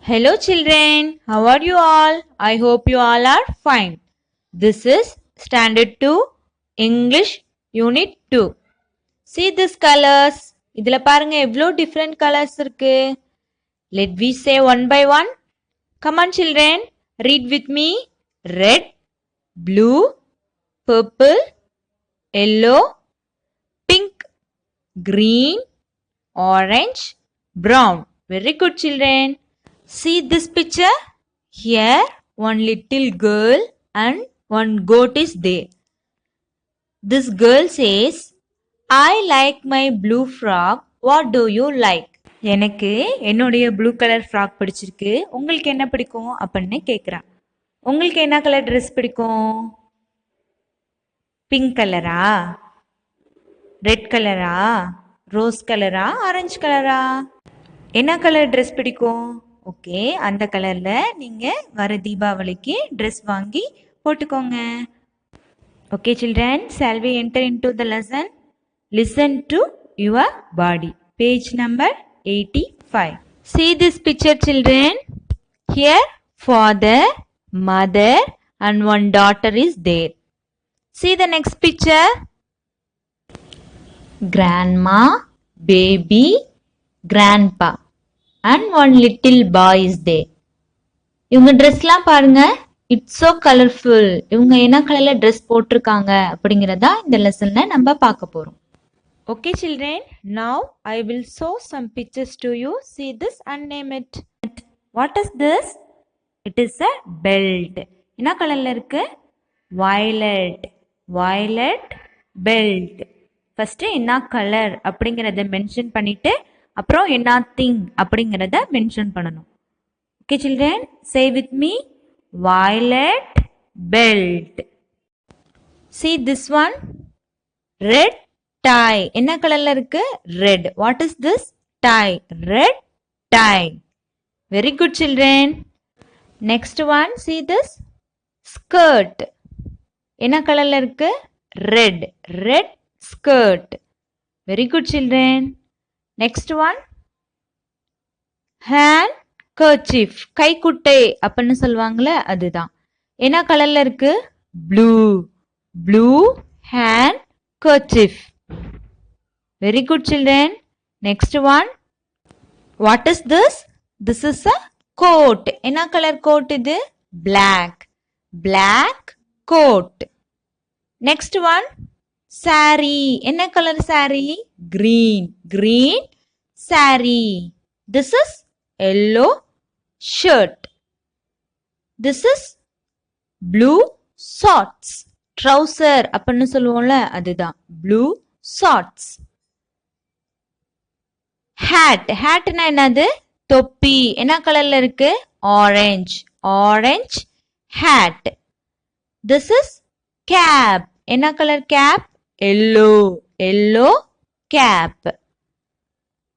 Hello children, how are you all? I hope you all are fine. This is Standard 2 English Unit 2. See these colors. இதில் பாருங்க எவ்வளோ different colors இருக்கு. Let we say one by one. Come on children, read with me. Red, blue, purple, yellow, pink, green, orange, brown. Very good children. See this picture? Here one little girl and one goat is there. This girl says, I like my blue frock. What do you like? எனக்கு என்னுடைய blue colour frock பிடிச்சிருக்கு, உங்களுக்கு என்ன பிடிக்கும் அப்படின்னு கேட்குறான். உங்களுக்கு என்ன கலர் ட்ரெஸ் பிடிக்கும்? பிங்க் கலரா, ரெட் கலரா, ரோஸ் கலரா, ஆரஞ்சு கலரா? என்ன கலர் ட்ரெஸ் பிடிக்கும்? ஓகே, அந்த கலரில் நீங்கள் வர தீபாவளிக்கு ட்ரெஸ் வாங்கி போட்டுக்கோங்க. Okay children, shall we enter into the lesson? Listen to your body. Page number 85. See this picture children. Here father, mother and one daughter is there. See the next picture. Grandma, baby, grandpa and one little boy is there. இவங்க ட்ரெஸ்லாம் பாருங்க, it's so colorful. இவங்க என்ன கலர்ல dress போட்டிருக்காங்க அப்படிங்கிறதா இந்த லெசன்ல நம்ம பார்க்க போறோம். Okay children, now I will show some pictures to you. See this and name it. What is this? It is a belt. என்ன கலர்ல இருக்கு? Violet. Violet belt. ஃபர்ஸ்ட் என்ன கலர் அப்படிங்கிறத மென்ஷன் பண்ணிட்டு அப்புறம் என்ன திங் அப்படிங்கிறத மென்ஷன் பண்ணணும். Okay children, say with me. violet belt. See this one. Red tie. என்ன கலர்ல இருக்கு? Red. What is this? Tie. Red tie. Very good children. Next one, see this. Skirt. என்ன கலர்ல இருக்கு? Red. Red skirt. Very good children. Next one. Handkerchief. கைக்குட்டை அப்படின்னு சொல்லுவாங்கல்ல, அதுதான். என்ன கலர்ல இருக்கு? Blue. Blue handkerchief. Very good children. Next one. What is this? This is a coat. என்ன கலர் coat இது? Black. Black coat. Next one. Saree. என்ன colour saree? Green. Green saree. This is yellow shirt. This is blue shorts. Trouser அப்படின்னு சொல்லுவோம்ல, அதுதான் blue shorts. Hat. Hatனா என்னது? தொப்பி. என்ன கலர்ல இருக்கு? Orange. Orange hat. This is cap. என்ன colour cap? Yellow. Yellow cap.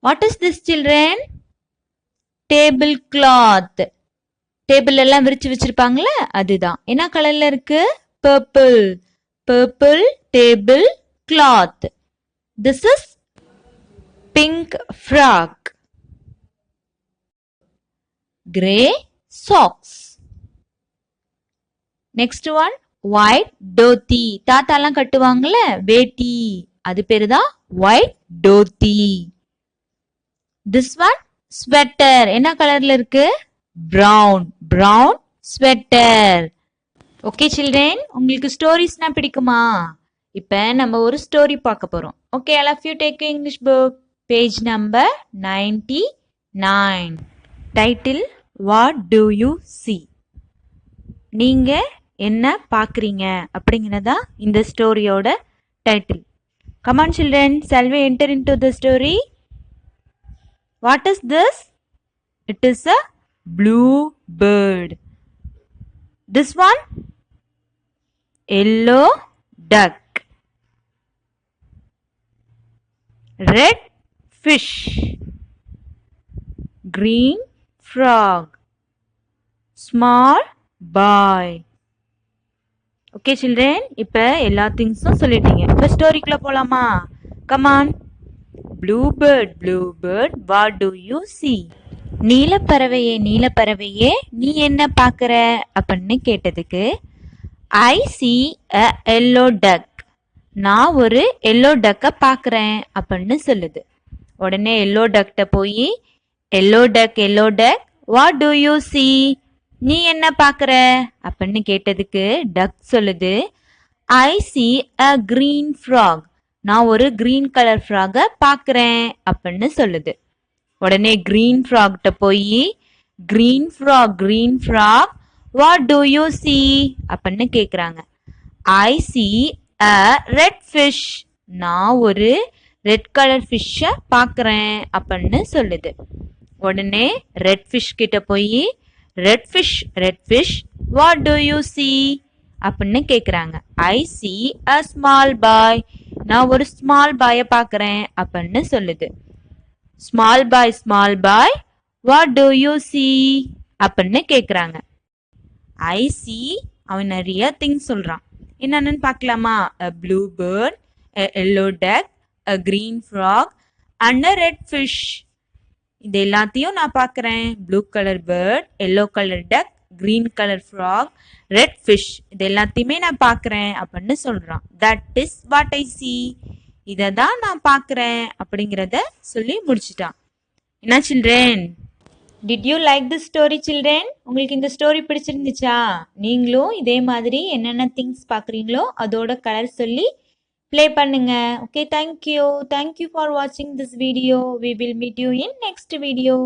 What is this children? Table cloth. Table எல்லாம் விரிச்சு வச்சிருப்பாங்களே, அதுதான். என்ன கலர்ல இருக்கு? Purple. Purple table cloth. This is pink frock. Gray socks. Next one. White dhoti. தாத்தாலாம் கட்டுவாங்கல்ல, வேட்டி, அது பேரு தான் white dhoti. This one. Sweater. என்ன கலர்ல இருக்கு? Brown. Brown sweater. Okay children, உங்களுக்கு ஸ்டோரிஸ்னா பிடிக்குமா? இப்ப நம்ம ஒரு ஸ்டோரி பார்க்க போறோம். Okay, all of you take English book. Page number 99. Title, What do you see? நீங்க என்ன பாக்குறீங்க அப்படிங்கறதா இந்த ஸ்டோரியோட title. Come on children, shall we enter into the story? What is this? It is a blue bird. This one? Yellow duck. Red fish. Green frog. Small boy. Okay children, இப்ப எல்லா திங்ஸும் சொல்லிட்டீங்க. இப்ப ஸ்டோரிக்குள்ள போலாமா? Come on. Blue bird, what do you see? நீலப்பறவையே நீலப்பறவையே நீ என்ன பார்க்குற அப்படின்னு கேட்டதுக்கு ஐ see a yellow duck. நான் ஒரு எல்லோ டக்கை பார்க்குறேன் அப்படின்னு சொல்லுது. உடனே எல்லோ டக்கிட்ட போய் yellow duck what do you see? நீ என்ன பார்க்குற அப்படின்னு கேட்டதுக்கு டக் சொல்லுது ஐ see a green frog. நான் ஒரு green கலர் ஃப்ராகை பார்க்குறேன் அப்படின்னு சொல்லுது. உடனே கிரீன் ஃப்ராக்கிட்ட போய் green frock what do you see அப்படின்னு கேட்குறாங்க. ஐ see a ரெட் ஃபிஷ். நான் ஒரு ரெட் கலர் ஃபிஷ்ஷை பார்க்குறேன் அப்படின்னு சொல்லுது. உடனே ரெட் ஃபிஷ் கிட்ட போய் red fish what do you see அப்படின்னு கேட்குறாங்க. ஐ see a ஸ்மால் பாய். நான் ஒரு ஸ்மால் பாயை பார்க்குறேன் அப்படின்னு சொல்லுது. Small boy what do you see அப்படின்னு கேட்குறாங்க. ஐ see அவன் நிறைய திங்ஸ் சொல்கிறான். என்னென்னு பார்க்கலாமா? a blue bird, a yellow duck, a green frog and a red fish. இது எல்லாத்தையும் நான் பார்க்குறேன். Blue colour bird, yellow colour duck, green colour frog, red fish, இது எல்லாத்தையுமே நான் பார்க்குறேன் அப்படின்னு சொல்கிறான். That is what I see. இதை தான் நான் பார்க்குறேன் அப்படிங்கிறத சொல்லி முடிச்சிட்டான். என்ன children, did you like the story children? உங்களுக்கு இந்த ஸ்டோரி பிடிச்சிருந்துச்சா? நீங்களும் இதே மாதிரி என்னென்ன திங்ஸ் பார்க்குறீங்களோ அதோட கலர் சொல்லி ப்ளே பண்ணுங்க. ஓகே, தேங்க்யூ ஃபார் வாட்சிங் this video. We will meet you in next video.